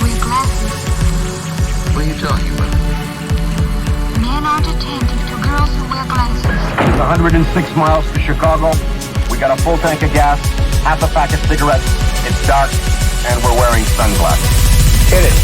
wear glasses. What are you talking about? Men aren't attentive to girls who wear glasses. It's 106 miles to Chicago. We got a full tank of gas, half a pack of cigarettes. It's dark, and we're wearing sunglasses. Hit it.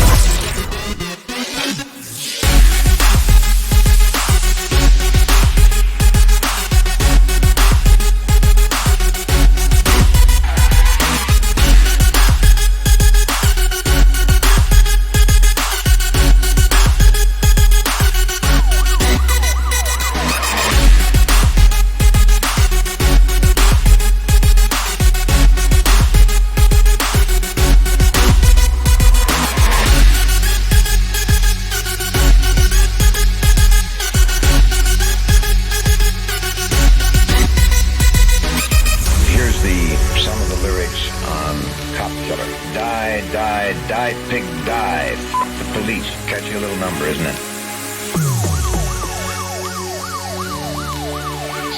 Some of the lyrics on Cop Killer. Die, die, die, pig, die. F the police. Catchy little number, isn't it?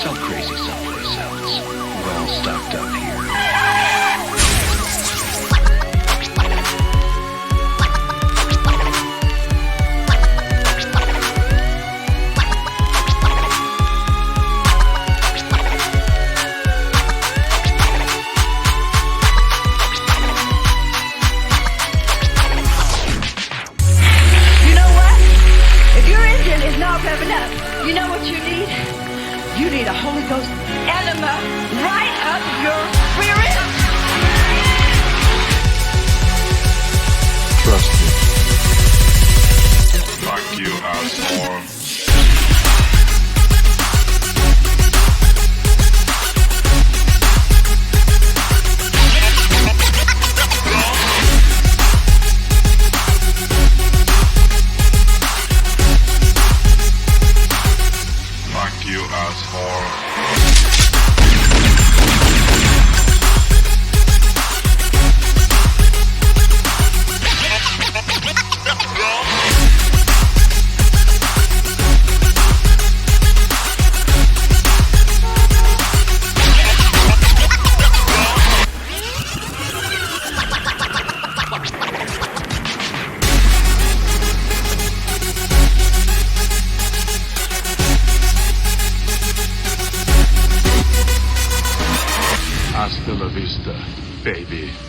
So crazy someplace else. We're all stocked up here. Not revving up. You know what you need? You need a Holy Ghost enema right up your rear end. Trust me. Fuck you, asshole. You asshole. Hasta la vista, baby.